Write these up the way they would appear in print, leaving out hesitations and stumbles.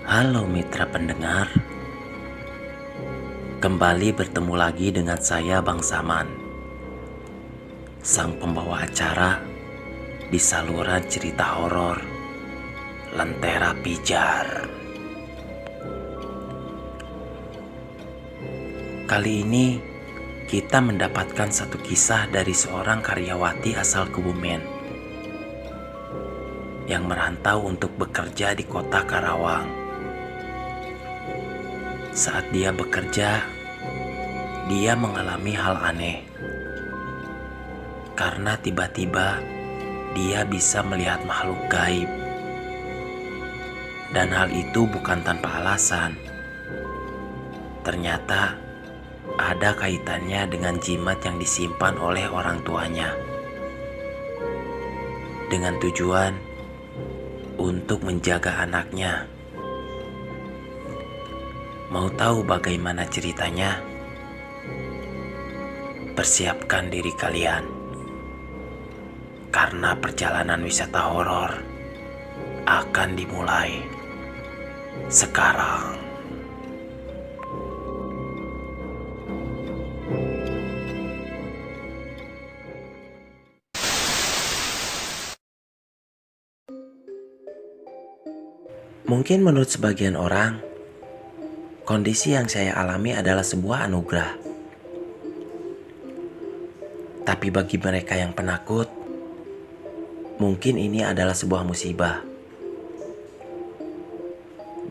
Halo mitra pendengar, kembali bertemu lagi dengan saya Bang Saman, sang pembawa acara di saluran cerita horor Lentera Pijar. Kali ini kita mendapatkan satu kisah dari seorang karyawati asal Kebumen yang merantau untuk bekerja di kota Karawang. Saat dia bekerja, dia mengalami hal aneh karena tiba-tiba dia bisa melihat makhluk gaib. Dan hal itu bukan tanpa alasan. Ternyata ada kaitannya dengan jimat yang disimpan oleh orang tuanya, dengan tujuan untuk menjaga anaknya. Mau tahu bagaimana ceritanya? Persiapkan diri kalian, karena perjalanan wisata horor akan dimulai sekarang. Mungkin menurut sebagian orang, kondisi yang saya alami adalah sebuah anugerah. Tapi bagi mereka yang penakut, mungkin ini adalah sebuah musibah.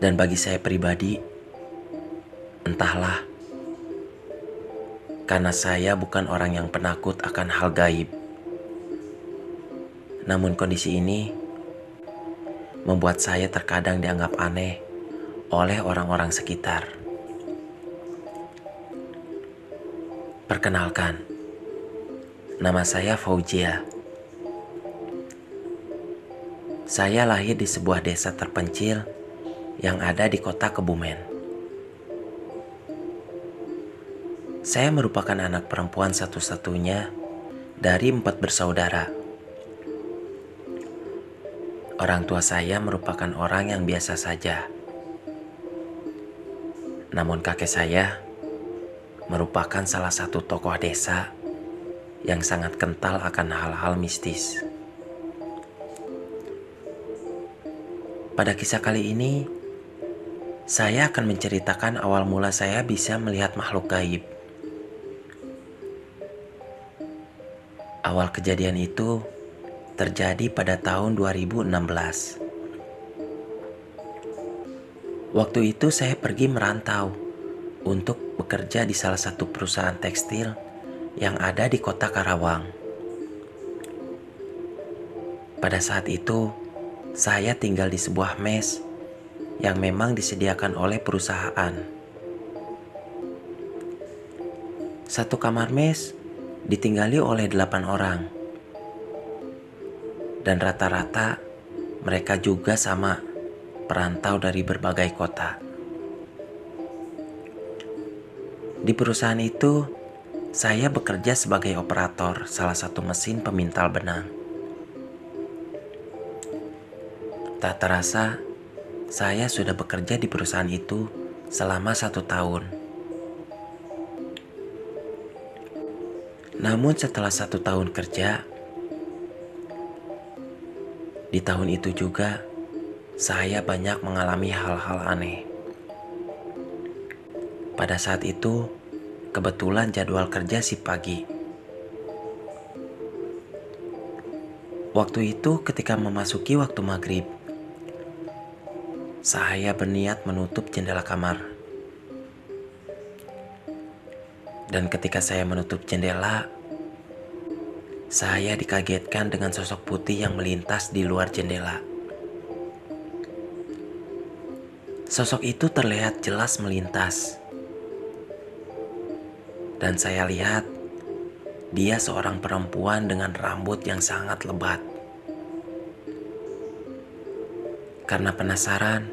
Dan bagi saya pribadi, entahlah. Karena saya bukan orang yang penakut akan hal gaib. Namun kondisi ini membuat saya terkadang dianggap aneh oleh orang-orang sekitar. Perkenalkan, nama saya Fauzia. Saya lahir di sebuah desa terpencil yang ada di kota Kebumen. Saya merupakan anak perempuan satu-satunya dari 4 bersaudara. Orang tua saya merupakan orang yang biasa saja. Namun kakek saya merupakan salah satu tokoh desa yang sangat kental akan hal-hal mistis. Pada kisah kali ini, saya akan menceritakan awal mula saya bisa melihat makhluk gaib. Awal kejadian itu terjadi pada tahun 2016. Waktu itu saya pergi merantau untuk bekerja di salah satu perusahaan tekstil yang ada di kota Karawang. Pada saat itu, saya tinggal di sebuah mes yang memang disediakan oleh perusahaan. Satu kamar mes ditinggali oleh 8 orang. Dan rata-rata mereka juga sama perantau dari berbagai kota. Di perusahaan itu, saya bekerja sebagai operator salah satu mesin pemintal benang. Tak terasa, saya sudah bekerja di perusahaan itu selama 1 tahun. Namun setelah 1 tahun kerja, di tahun itu juga saya banyak mengalami hal-hal aneh. Pada saat itu, kebetulan jadwal kerja shift pagi. Waktu itu ketika memasuki waktu maghrib, saya berniat menutup jendela kamar. Dan ketika saya menutup jendela, saya dikagetkan dengan sosok putih yang melintas di luar jendela. Sosok itu terlihat jelas melintas. Dan saya lihat dia seorang perempuan dengan rambut yang sangat lebat. Karena penasaran,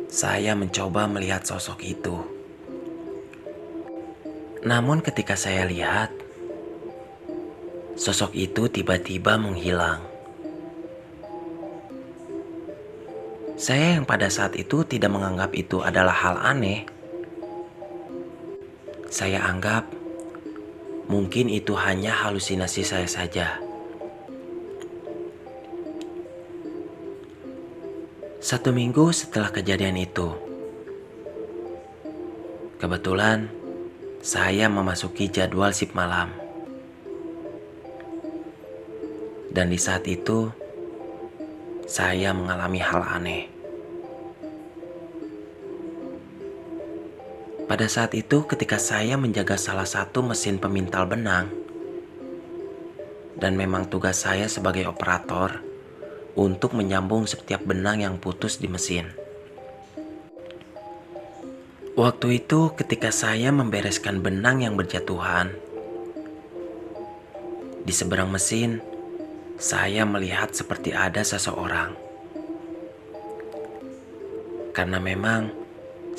saya mencoba melihat sosok itu. Namun ketika saya lihat, sosok itu tiba-tiba menghilang. Saya yang pada saat itu tidak menganggap itu adalah hal aneh. Saya anggap mungkin itu hanya halusinasi saya saja. Satu minggu setelah kejadian itu, kebetulan saya memasuki jadwal shift malam. Dan di saat itu, saya mengalami hal aneh. Pada saat itu ketika saya menjaga salah satu mesin pemintal benang, dan memang tugas saya sebagai operator untuk menyambung setiap benang yang putus di mesin. Waktu itu ketika saya membereskan benang yang berjatuhan, di seberang mesin, saya melihat seperti ada seseorang. Karena memang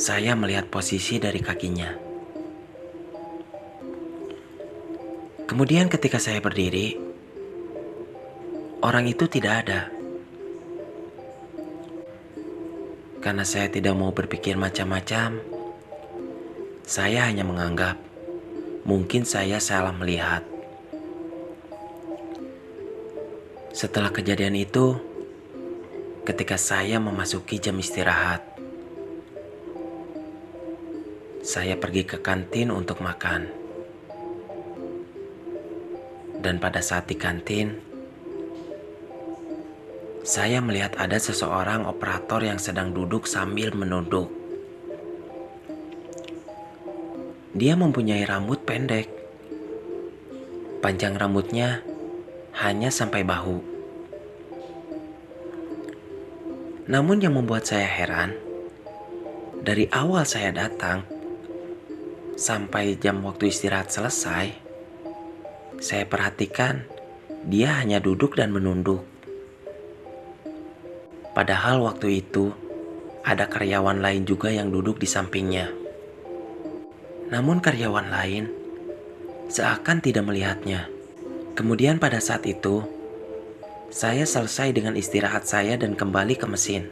saya melihat posisi dari kakinya. Kemudian ketika saya berdiri, orang itu tidak ada. Karena saya tidak mau berpikir macam-macam, saya hanya menganggap mungkin saya salah melihat. Setelah kejadian itu, ketika saya memasuki jam istirahat, saya pergi ke kantin untuk makan. Dan pada saat di kantin, saya melihat ada seseorang operator yang sedang duduk sambil menunduk. Dia mempunyai rambut pendek. Panjang rambutnya hanya sampai bahu. Namun yang membuat saya heran, dari awal saya datang sampai jam waktu istirahat selesai, saya perhatikan dia hanya duduk dan menunduk. Padahal waktu itu ada karyawan lain juga yang duduk di sampingnya. Namun karyawan lain seakan tidak melihatnya. Kemudian pada saat itu, saya selesai dengan istirahat saya dan kembali ke mesin.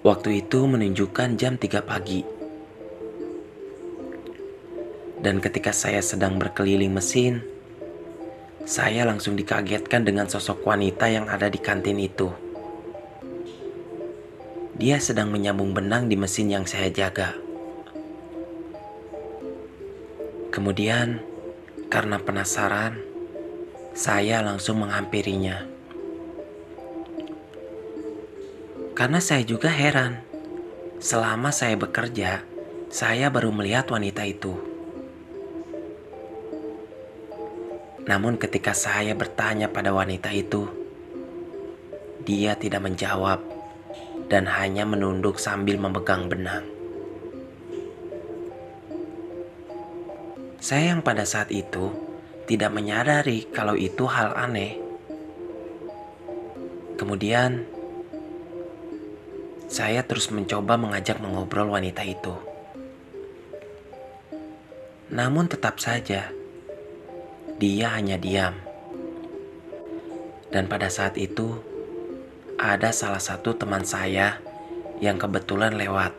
Waktu itu menunjukkan jam 3 pagi. Dan ketika saya sedang berkeliling mesin, saya langsung dikagetkan dengan sosok wanita yang ada di kantin itu. Dia sedang menyambung benang di mesin yang saya jaga. Kemudian, karena penasaran, saya langsung menghampirinya. Karena saya juga heran, selama saya bekerja, saya baru melihat wanita itu. Namun ketika saya bertanya pada wanita itu, dia tidak menjawab dan hanya menunduk sambil memegang benang. Saya yang pada saat itu tidak menyadari kalau itu hal aneh. Kemudian, saya terus mencoba mengajak mengobrol wanita itu. Namun tetap saja, dia hanya diam. Dan pada saat itu, ada salah satu teman saya yang kebetulan lewat.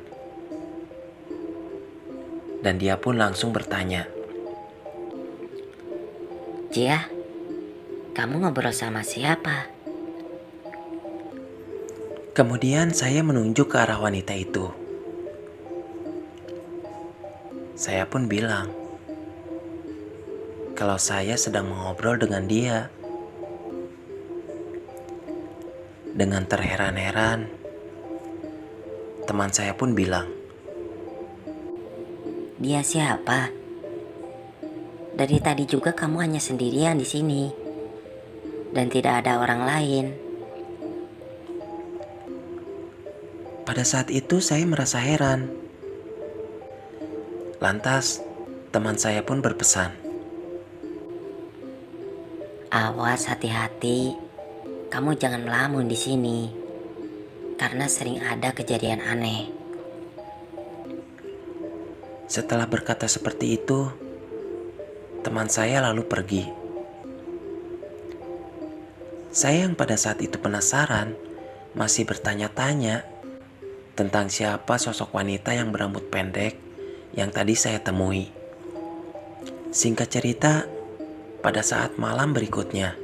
Dan dia pun langsung bertanya, Cia, kamu ngobrol sama siapa? Kemudian saya menunjuk ke arah wanita itu. Saya pun bilang, kalau saya sedang mengobrol dengan dia. Dengan terheran-heran, teman saya pun bilang, Dia siapa? Dari tadi juga kamu hanya sendirian di sini. Dan tidak ada orang lain. pada saat itu saya merasa heran. Lantas, teman saya pun berpesan, Awas, hati-hati. Kamu jangan melamun di sini. Karena sering ada kejadian aneh. setelah berkata seperti itu, teman saya lalu pergi. Saya yang pada saat itu penasaran masih bertanya-tanya tentang siapa sosok wanita yang berambut pendek yang tadi saya temui. Singkat cerita, pada saat malam berikutnya,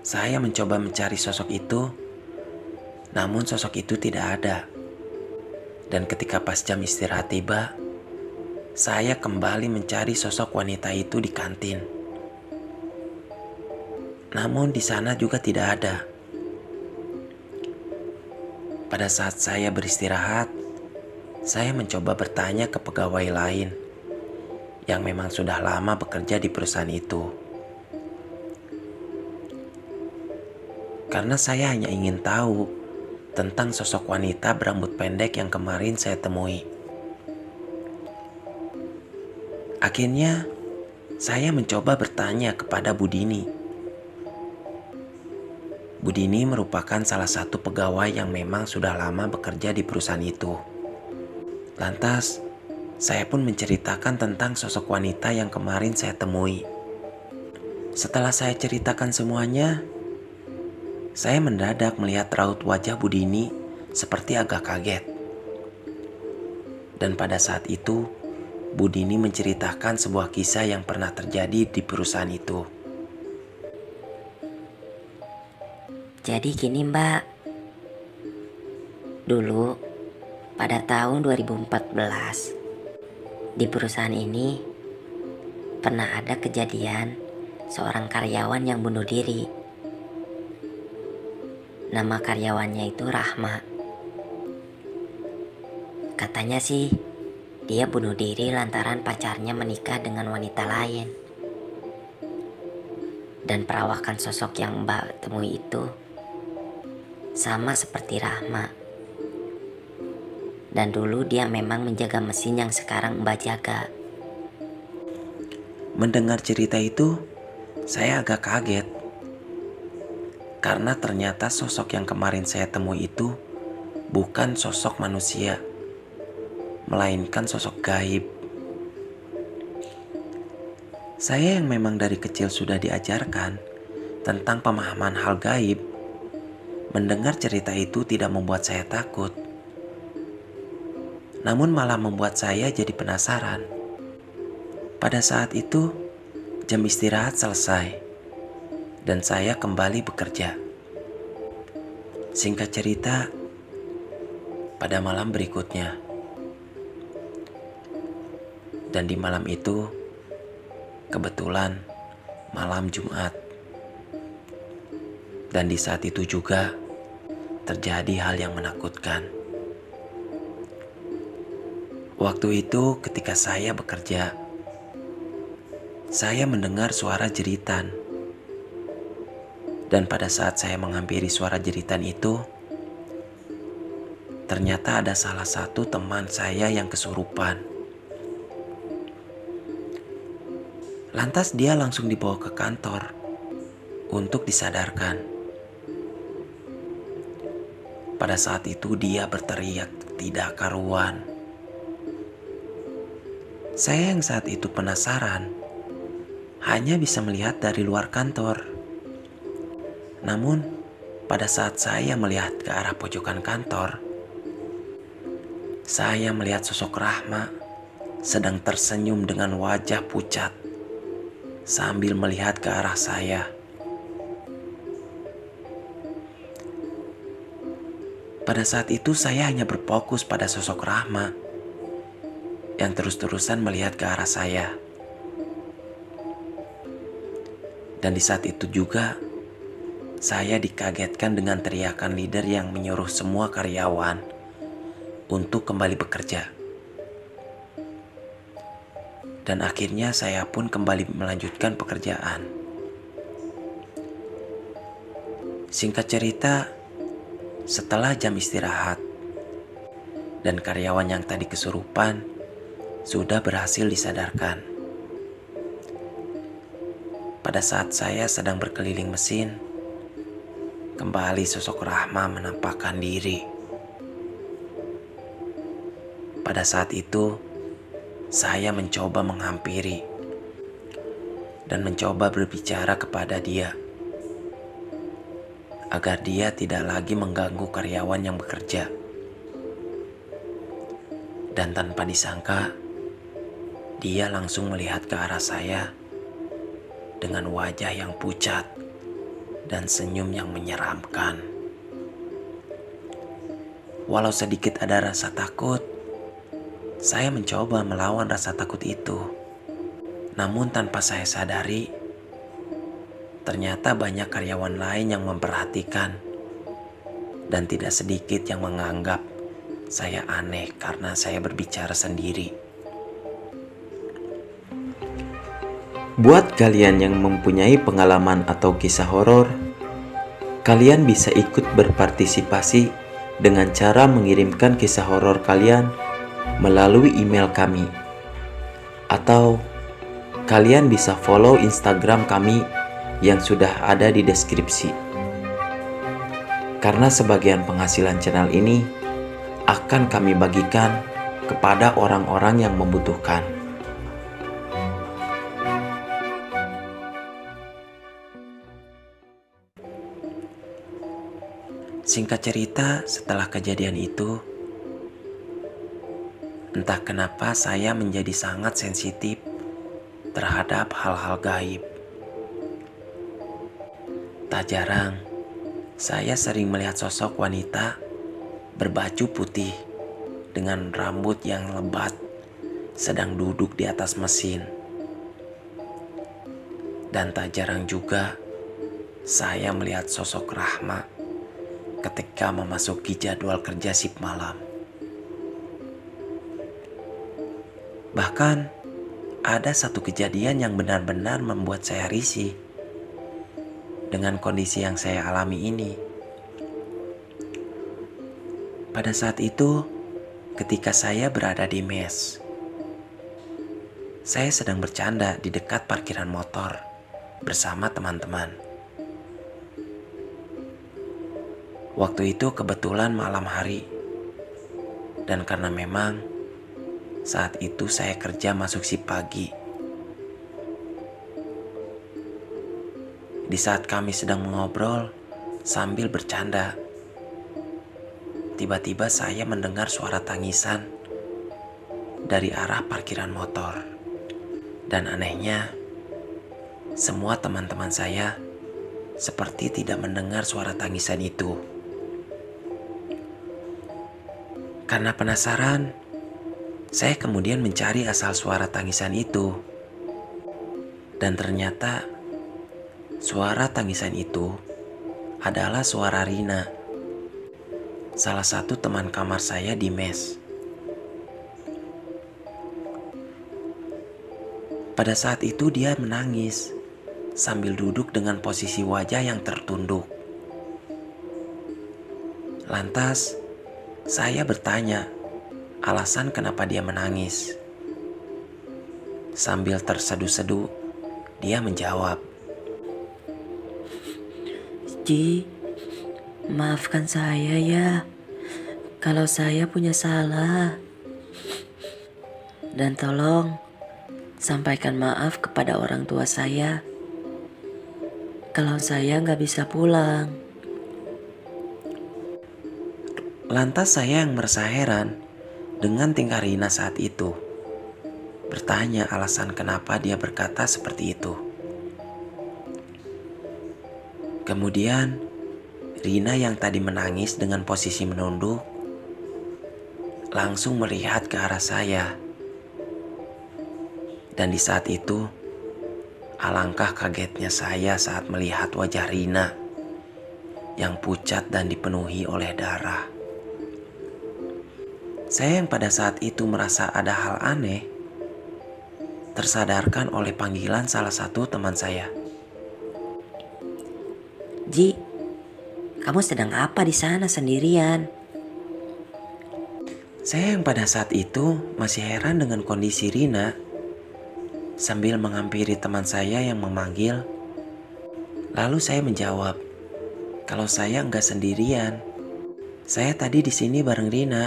saya mencoba mencari sosok itu, namun sosok itu tidak ada. Dan ketika pas jam istirahat tiba, saya kembali mencari sosok wanita itu di kantin. Namun di sana juga tidak ada. Pada saat saya beristirahat, saya mencoba bertanya ke pegawai lain yang memang sudah lama bekerja di perusahaan itu. Karena saya hanya ingin tahu tentang sosok wanita berambut pendek yang kemarin saya temui. Akhirnya, saya mencoba bertanya kepada Bu Dini. Bu Dini merupakan salah satu pegawai yang memang sudah lama bekerja di perusahaan itu. Lantas, saya pun menceritakan tentang sosok wanita yang kemarin saya temui. Setelah saya ceritakan semuanya, saya mendadak melihat raut wajah Bu Dini seperti agak kaget. Dan pada saat itu, Bu Dini menceritakan sebuah kisah yang pernah terjadi di perusahaan itu. Jadi gini Mbak, dulu pada tahun 2014 di perusahaan ini pernah ada kejadian seorang karyawan yang bunuh diri. Nama karyawannya itu Rahma. Katanya sih dia bunuh diri lantaran pacarnya menikah dengan wanita lain. Dan perawakan sosok yang Mbak temui itu sama seperti Rahma. Dan dulu dia memang menjaga mesin yang sekarang Mbak jaga. Mendengar cerita itu, saya agak kaget. Karena ternyata sosok yang kemarin saya temui itu bukan sosok manusia, melainkan sosok gaib. Saya yang memang dari kecil sudah diajarkan tentang pemahaman hal gaib, mendengar cerita itu tidak membuat saya takut, namun malah membuat saya jadi penasaran. Pada saat itu, jam istirahat selesai dan saya kembali bekerja. Singkat cerita, pada malam berikutnya, dan di malam itu, kebetulan malam Jumat. Dan di saat itu juga terjadi hal yang menakutkan. Waktu itu ketika saya bekerja, saya mendengar suara jeritan. Dan pada saat saya menghampiri suara jeritan itu, ternyata ada salah satu teman saya yang kesurupan. Lantas dia langsung dibawa ke kantor untuk disadarkan. Pada saat itu dia berteriak tidak karuan. Saya yang saat itu penasaran, hanya bisa melihat dari luar kantor. Namun, pada saat saya melihat ke arah pojokan kantor, saya melihat sosok Rahma sedang tersenyum dengan wajah pucat sambil melihat ke arah saya. Pada saat itu saya hanya berfokus pada sosok Rahma yang terus-terusan melihat ke arah saya. Dan di saat itu juga, saya dikagetkan dengan teriakan leader yang menyuruh semua karyawan untuk kembali bekerja. Dan akhirnya saya pun kembali melanjutkan pekerjaan. Singkat cerita, setelah jam istirahat, dan karyawan yang tadi kesurupan sudah berhasil disadarkan. Pada saat saya sedang berkeliling mesin, kembali sosok Rahma menampakkan diri. Pada saat itu, saya mencoba menghampiri dan mencoba berbicara kepada dia agar dia tidak lagi mengganggu karyawan yang bekerja. Dan tanpa disangka, dia langsung melihat ke arah saya dengan wajah yang pucat dan senyum yang menyeramkan. Walau sedikit ada rasa takut, saya mencoba melawan rasa takut itu. Namun tanpa saya sadari, ternyata banyak karyawan lain yang memperhatikan dan tidak sedikit yang menganggap saya aneh karena saya berbicara sendiri. Buat kalian yang mempunyai pengalaman atau kisah horor, kalian bisa ikut berpartisipasi dengan cara mengirimkan kisah horor kalian melalui email kami. Atau kalian bisa follow Instagram kami yang sudah ada di deskripsi. Karena sebagian penghasilan channel ini akan kami bagikan kepada orang-orang yang membutuhkan. Singkat cerita, setelah kejadian itu, entah kenapa saya menjadi sangat sensitif terhadap hal-hal gaib. Tak jarang, saya sering melihat sosok wanita berbaju putih dengan rambut yang lebat sedang duduk di atas mesin. Dan tak jarang juga saya melihat sosok Rahma ketika memasuki jadwal kerja shift malam. Bahkan ada satu kejadian yang benar-benar membuat saya risih dengan kondisi yang saya alami ini. Pada saat itu, ketika saya berada di mes, saya sedang bercanda di dekat parkiran motor bersama teman-teman. Waktu itu kebetulan malam hari, dan karena memang saat itu saya kerja masuk shift pagi. Di saat kami sedang mengobrol sambil bercanda, tiba-tiba saya mendengar suara tangisan dari arah parkiran motor. Dan anehnya, semua teman-teman saya seperti tidak mendengar suara tangisan itu. Karena penasaran, saya kemudian mencari asal suara tangisan itu. Dan ternyata suara tangisan itu adalah suara Rina, salah satu teman kamar saya di mes. Pada saat itu dia menangis sambil duduk dengan posisi wajah yang tertunduk. Lantas saya bertanya alasan kenapa dia menangis. Sambil terseduh-seduh, dia menjawab, Ji, maafkan saya ya kalau saya punya salah. Dan tolong sampaikan maaf kepada orang tua saya kalau saya nggak bisa pulang. Lantas saya yang merasa heran dengan tingkah Rina saat itu. Bertanya alasan kenapa dia berkata seperti itu. Kemudian Rina yang tadi menangis dengan posisi menunduk langsung melihat ke arah saya. Dan di saat itu, alangkah kagetnya saya saat melihat wajah Rina yang pucat dan dipenuhi oleh darah. Saya yang pada saat itu merasa ada hal aneh, tersadarkan oleh panggilan salah satu teman saya. Ji, kamu sedang apa di sana sendirian? Saya yang pada saat itu masih heran dengan kondisi Rina. Sambil menghampiri teman saya yang memanggil, lalu saya menjawab, kalau saya enggak sendirian. Saya tadi di sini bareng Rina.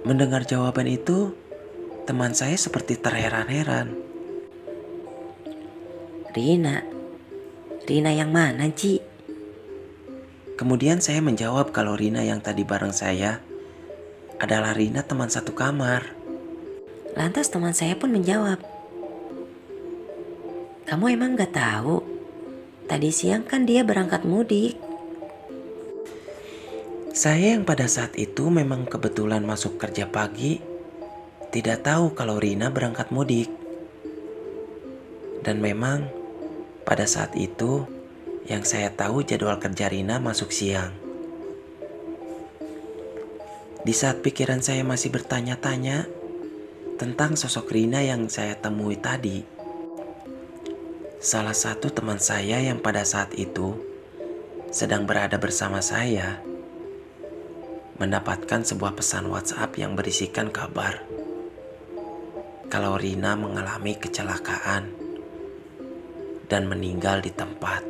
Mendengar jawaban itu, teman saya seperti terheran-heran. Rina, Rina yang mana, Ji? Kemudian saya menjawab kalau Rina yang tadi bareng saya adalah Rina teman satu kamar. Lantas teman saya pun menjawab, kamu emang gak tahu? Tadi siang kan dia berangkat mudik. Saya yang pada saat itu memang kebetulan masuk kerja pagi, tidak tahu kalau Rina berangkat mudik. Dan memang pada saat itu yang saya tahu jadwal kerja Rina masuk siang. Di saat pikiran saya masih bertanya-tanya tentang sosok Rina yang saya temui tadi, salah satu teman saya yang pada saat itu sedang berada bersama saya mendapatkan sebuah pesan WhatsApp yang berisikan kabar kalau Rina mengalami kecelakaan dan meninggal di tempat.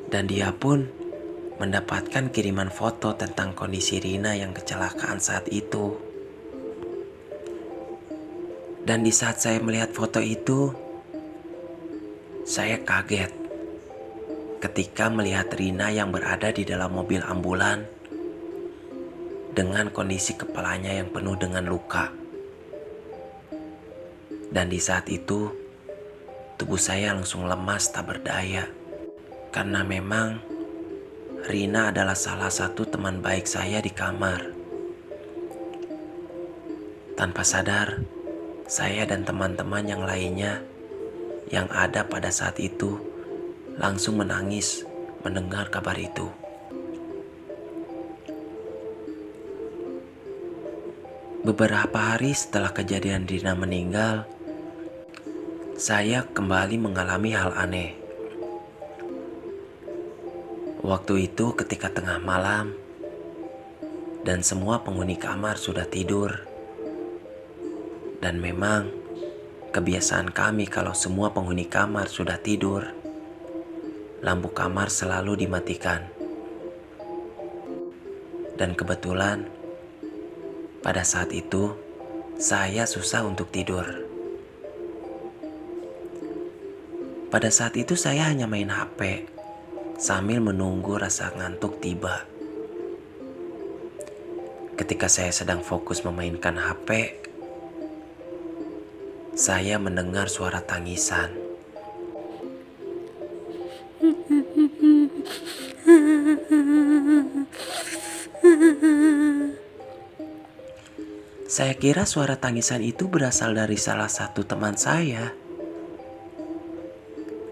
Dan dia pun mendapatkan kiriman foto tentang kondisi Rina yang kecelakaan saat itu. Dan di saat saya melihat foto itu, saya kaget ketika melihat Rina yang berada di dalam mobil ambulan dengan kondisi kepalanya yang penuh dengan luka. Dan di saat itu, tubuh saya langsung lemas tak berdaya. Karena memang Rina adalah salah satu teman baik saya di kamar. Tanpa sadar, saya dan teman-teman yang lainnya yang ada pada saat itu langsung menangis mendengar kabar itu. Beberapa hari setelah kejadian Rina meninggal, saya kembali mengalami hal aneh. Waktu itu ketika tengah malam dan semua penghuni kamar sudah tidur. Dan memang kebiasaan kami kalau semua penghuni kamar sudah tidur, lampu kamar selalu dimatikan. Dan kebetulan pada saat itu saya susah untuk tidur. Pada saat itu saya hanya main HP sambil menunggu rasa ngantuk tiba. Ketika saya sedang fokus memainkan HP, saya mendengar suara tangisan. Saya kira suara tangisan itu berasal dari salah satu teman saya.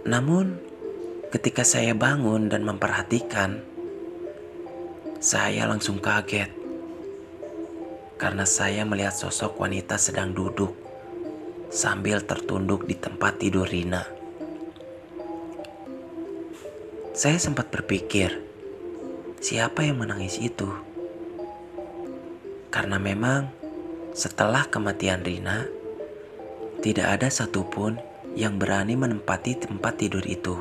Namun, ketika saya bangun dan memperhatikan, saya langsung kaget karena saya melihat sosok wanita sedang duduk sambil tertunduk di tempat tidur Rina. Saya sempat berpikir, siapa yang menangis itu? Karena memang setelah kematian Rina, tidak ada satupun yang berani menempati tempat tidur itu.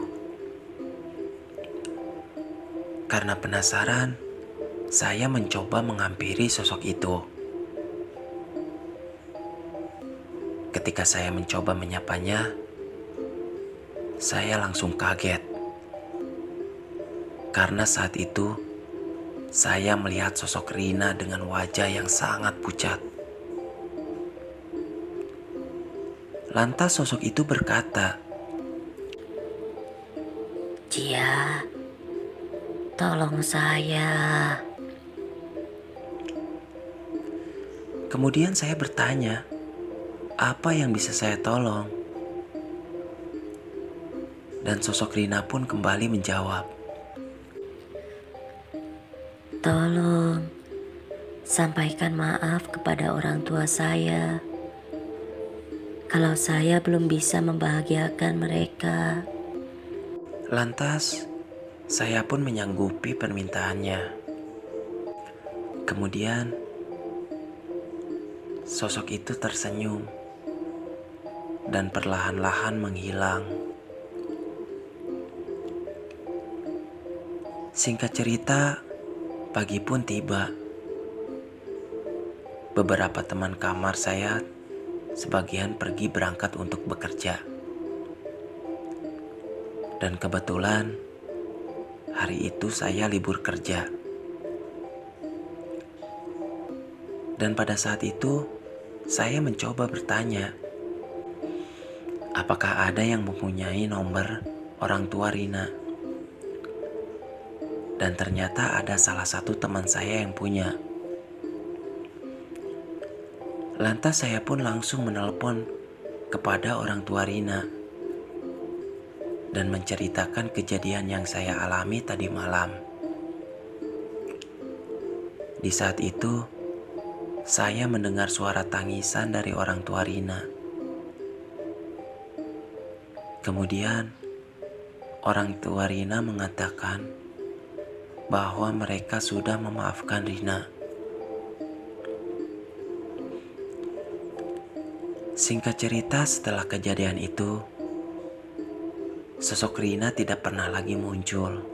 Karena penasaran, saya mencoba menghampiri sosok itu. Ketika saya mencoba menyapanya, saya langsung kaget. Karena saat itu, saya melihat sosok Rina dengan wajah yang sangat pucat. Lantas sosok itu berkata, Cia, tolong saya. Kemudian saya bertanya, apa yang bisa saya tolong? Dan sosok Rina pun kembali menjawab, Tolong, sampaikan maaf kepada orang tua saya. Kalau saya belum bisa membahagiakan mereka. Lantas, saya pun menyanggupi permintaannya. Kemudian, sosok itu tersenyum dan perlahan-lahan menghilang. Singkat cerita, pagi pun tiba. Beberapa teman kamar saya sebagian pergi berangkat untuk bekerja. Dan kebetulan hari itu saya libur kerja. Dan pada saat itu saya mencoba bertanya, apakah ada yang mempunyai nomor orang tua Rina? Dan ternyata ada salah satu teman saya yang punya. Lantas saya pun langsung menelpon kepada orang tua Rina dan menceritakan kejadian yang saya alami tadi malam. Di saat itu, saya mendengar suara tangisan dari orang tua Rina. Kemudian, orang tua Rina mengatakan bahwa mereka sudah memaafkan Rina. Singkat cerita, setelah kejadian itu, sosok Rina tidak pernah lagi muncul.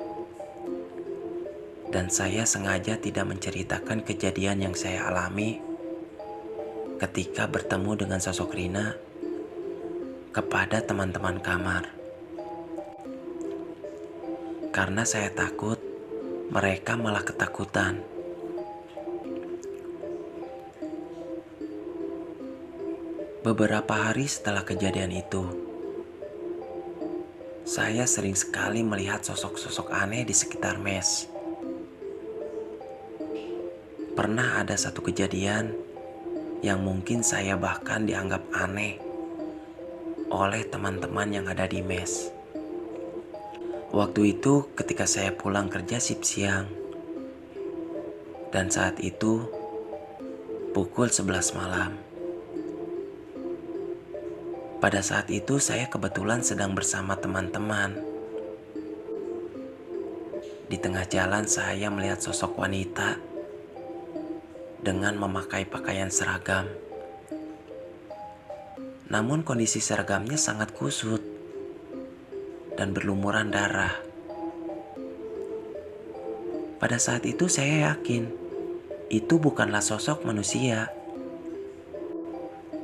Dan saya sengaja tidak menceritakan kejadian yang saya alami ketika bertemu dengan sosok Rina kepada teman-teman kamar. Karena saya takut mereka malah ketakutan. Beberapa hari setelah kejadian itu, saya sering sekali melihat sosok-sosok aneh di sekitar mes. Pernah ada satu kejadian yang mungkin saya bahkan dianggap aneh oleh teman-teman yang ada di mes. Waktu itu ketika saya pulang kerja shift siang, dan saat itu pukul 11 malam. Pada saat itu saya kebetulan sedang bersama teman-teman. Di tengah jalan saya melihat sosok wanita dengan memakai pakaian seragam. Namun kondisi seragamnya sangat kusut dan berlumuran darah. Pada saat itu saya yakin itu bukanlah sosok manusia.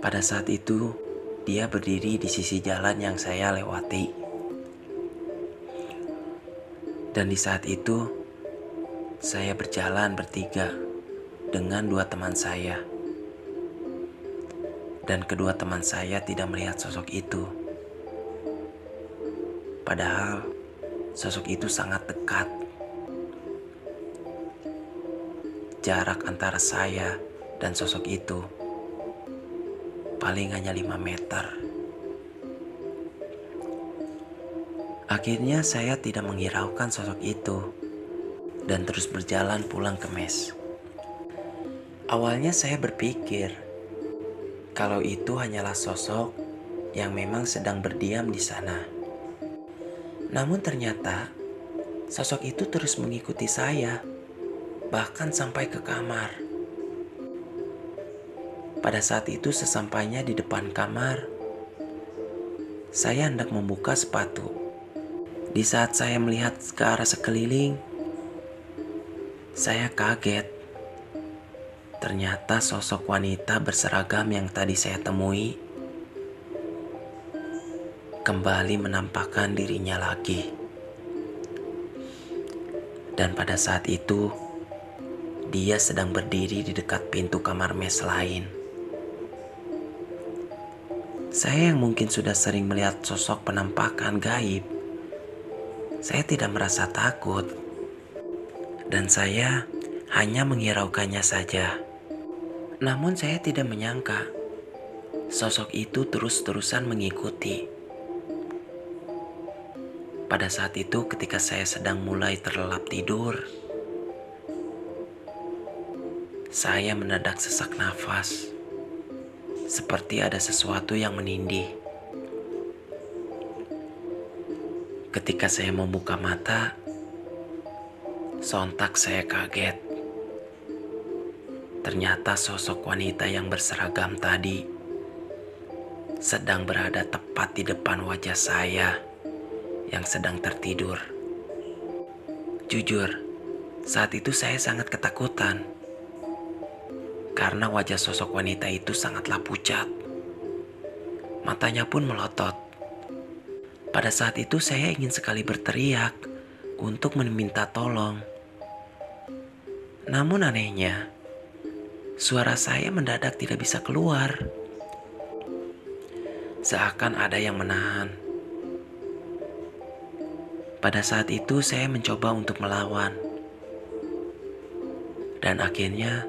Pada saat itu dia berdiri di sisi jalan yang saya lewati. Dan di saat itu saya berjalan bertiga dengan dua teman saya. Dan kedua teman saya tidak melihat sosok itu. Padahal sosok itu sangat dekat. Jarak antara saya dan sosok itu paling hanya 5 meter. Akhirnya saya tidak menghiraukan sosok itu dan terus berjalan pulang ke mes. Awalnya saya berpikir kalau itu hanyalah sosok yang memang sedang berdiam di sana. Namun ternyata sosok itu terus mengikuti saya, bahkan sampai ke kamar. Pada saat itu sesampainya di depan kamar, saya hendak membuka sepatu. Di saat saya melihat ke arah sekeliling, saya kaget. Ternyata sosok wanita berseragam yang tadi saya temui kembali menampakkan dirinya lagi. Dan pada saat itu, dia sedang berdiri di dekat pintu kamar mes lain. Saya yang mungkin sudah sering melihat sosok penampakan gaib, saya tidak merasa takut. Dan saya hanya menghiraukannya saja. Namun saya tidak menyangka sosok itu terus-terusan mengikuti. Pada saat itu ketika saya sedang mulai terlelap tidur, saya mendadak sesak nafas. Seperti ada sesuatu yang menindih. Ketika saya membuka mata, sontak saya kaget. Ternyata sosok wanita yang berseragam tadi sedang berada tepat di depan wajah saya yang sedang tertidur. Jujur, saat itu saya sangat ketakutan. Karena wajah sosok wanita itu sangatlah pucat. Matanya pun melotot. Pada saat itu saya ingin sekali berteriak untuk meminta tolong. Namun anehnya, suara saya mendadak tidak bisa keluar. Seakan ada yang menahan. Pada saat itu saya mencoba untuk melawan. Dan akhirnya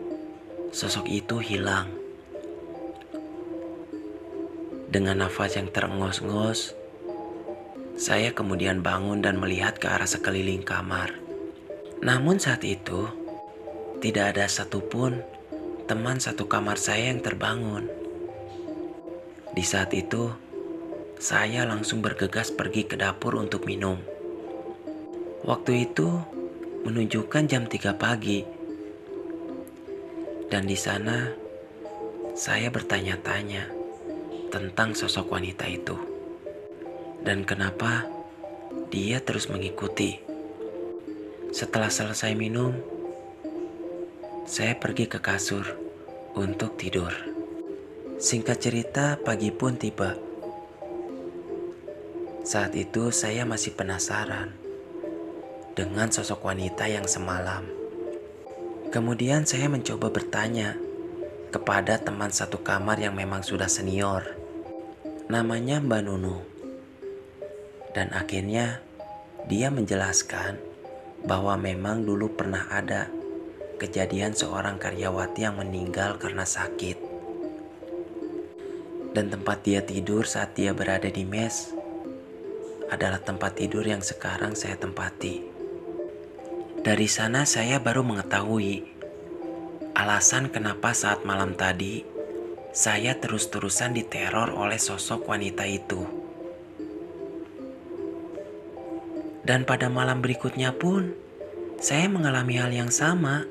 sosok itu hilang. Dengan nafas yang terengos-engos, saya kemudian bangun dan melihat ke arah sekeliling kamar. Namun saat itu, tidak ada satupun teman satu kamar saya yang terbangun. Di saat itu, saya langsung bergegas pergi ke dapur untuk minum. Waktu itu menunjukkan jam 3 pagi. Dan di sana, saya bertanya-tanya tentang sosok wanita itu. Dan kenapa dia terus mengikuti. Setelah selesai minum, saya pergi ke kasur untuk tidur. Singkat cerita, pagi pun tiba. Saat itu saya masih penasaran dengan sosok wanita yang semalam. Kemudian saya mencoba bertanya kepada teman satu kamar yang memang sudah senior. Namanya Mbak Nunu. Dan akhirnya dia menjelaskan bahwa memang dulu pernah ada kejadian seorang karyawati yang meninggal karena sakit. Dan tempat dia tidur saat dia berada di mes adalah tempat tidur yang sekarang saya tempati. Dari sana saya baru mengetahui alasan kenapa saat malam tadi saya terus-terusan diteror oleh sosok wanita itu. Dan pada malam berikutnya pun saya mengalami hal yang sama.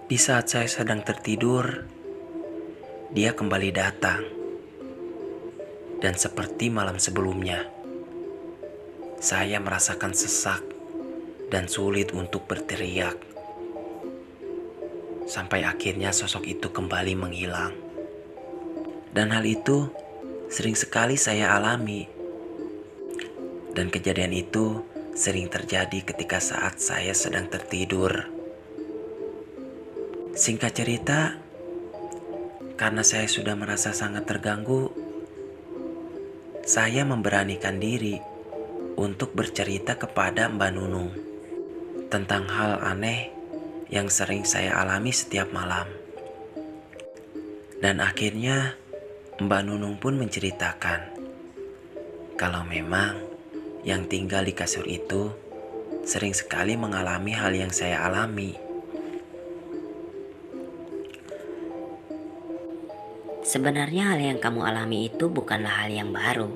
Di saat saya sedang tertidur, dia kembali datang. Dan seperti malam sebelumnya, saya merasakan sesak dan sulit untuk berteriak. Sampai akhirnya sosok itu kembali menghilang. Dan hal itu sering sekali saya alami. Dan kejadian itu sering terjadi ketika saat saya sedang tertidur. Singkat cerita, karena saya sudah merasa sangat terganggu, saya memberanikan diri untuk bercerita kepada Mbak Nunung tentang hal aneh yang sering saya alami setiap malam. Dan akhirnya Mbak Nunung pun menceritakan kalau memang yang tinggal di kasur itu sering sekali mengalami hal yang saya alami. Sebenarnya hal yang kamu alami itu bukanlah hal yang baru.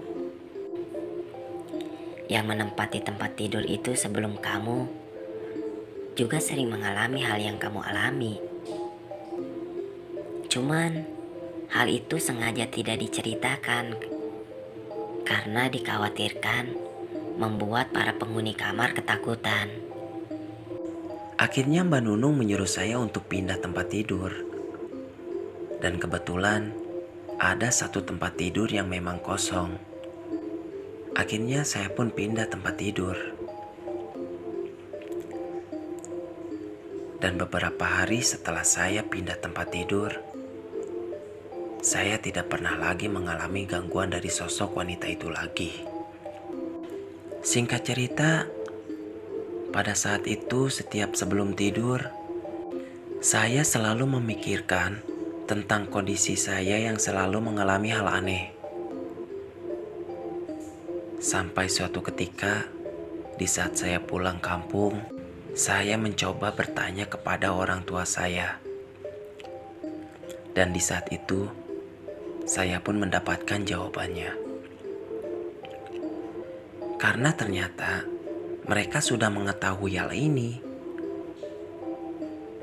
Yang menempati tempat tidur itu sebelum kamu juga sering mengalami hal yang kamu alami. Cuman hal itu sengaja tidak diceritakan karena dikhawatirkan membuat para penghuni kamar ketakutan. Akhirnya Mbak Nunung menyuruh saya untuk pindah tempat tidur. Dan kebetulan ada satu tempat tidur yang memang kosong. Akhirnya saya pun pindah tempat tidur. Dan beberapa hari setelah saya pindah tempat tidur, saya tidak pernah lagi mengalami gangguan dari sosok wanita itu lagi. Singkat cerita, pada saat itu setiap sebelum tidur, saya selalu memikirkan tentang kondisi saya yang selalu mengalami hal aneh. Sampai suatu ketika, di saat saya pulang kampung, saya mencoba bertanya kepada orang tua saya. Dan di saat itu, saya pun mendapatkan jawabannya. Karena ternyata mereka sudah mengetahui hal ini.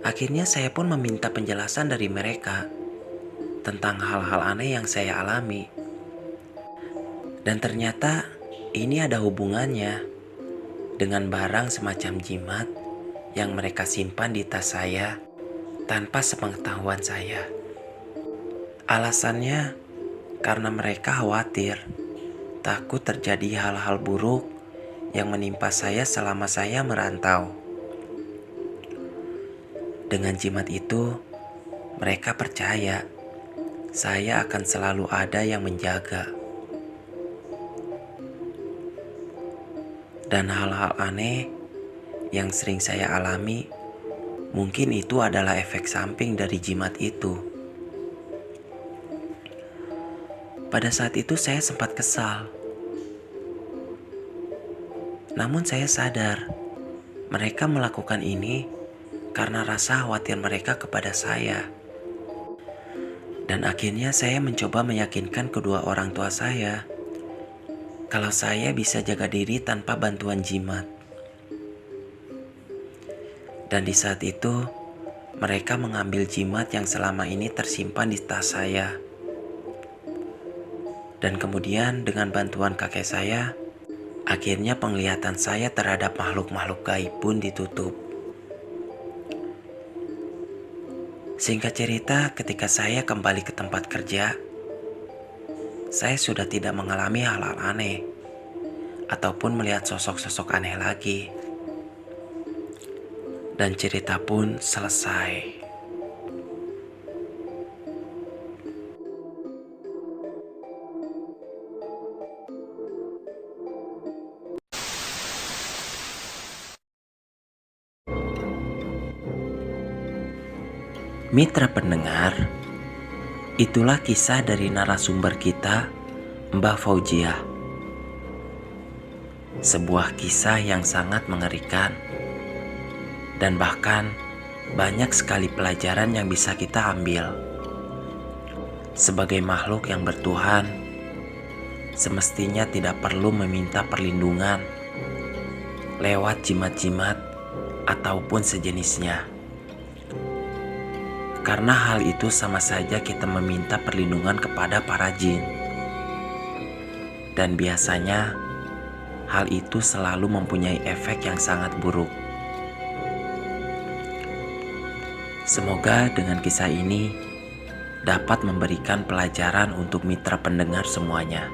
Akhirnya saya pun meminta penjelasan dari mereka tentang hal-hal aneh yang saya alami. Dan ternyata ini ada hubungannya dengan barang semacam jimat yang mereka simpan di tas saya tanpa sepengetahuan saya. Alasannya karena mereka khawatir takut terjadi hal-hal buruk yang menimpa saya selama saya merantau. Dengan jimat itu, mereka percaya saya akan selalu ada yang menjaga. Dan hal-hal aneh yang sering saya alami, mungkin itu adalah efek samping dari jimat itu. Pada saat itu saya sempat kesal. Namun saya sadar, mereka melakukan ini karena rasa khawatir mereka kepada saya. Dan akhirnya saya mencoba meyakinkan kedua orang tua saya kalau saya bisa jaga diri tanpa bantuan jimat. Dan di saat itu, mereka mengambil jimat yang selama ini tersimpan di tas saya. Dan kemudian dengan bantuan kakek saya, akhirnya penglihatan saya terhadap makhluk-makhluk gaib pun ditutup. Singkat cerita, ketika saya kembali ke tempat kerja, saya sudah tidak mengalami hal-hal aneh ataupun melihat sosok-sosok aneh lagi. Dan cerita pun selesai. Mitra pendengar, itulah kisah dari narasumber kita, Mbah Fauziah. Sebuah kisah yang sangat mengerikan. Dan bahkan banyak sekali pelajaran yang bisa kita ambil. Sebagai makhluk yang bertuhan, semestinya tidak perlu meminta perlindungan lewat jimat-jimat ataupun sejenisnya. Karena hal itu sama saja kita meminta perlindungan kepada para jin. Dan biasanya hal itu selalu mempunyai efek yang sangat buruk. Semoga dengan kisah ini dapat memberikan pelajaran untuk mitra pendengar semuanya.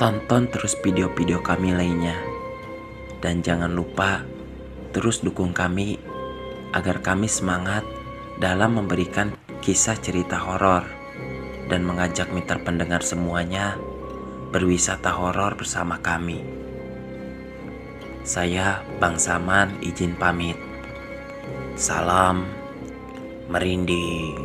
Tonton terus video-video kami lainnya. Dan jangan lupa terus dukung kami agar kami semangat dalam memberikan kisah cerita horor dan mengajak mitra pendengar semuanya berwisata horor bersama kami. Saya Bang Saman izin pamit. Salam merinding.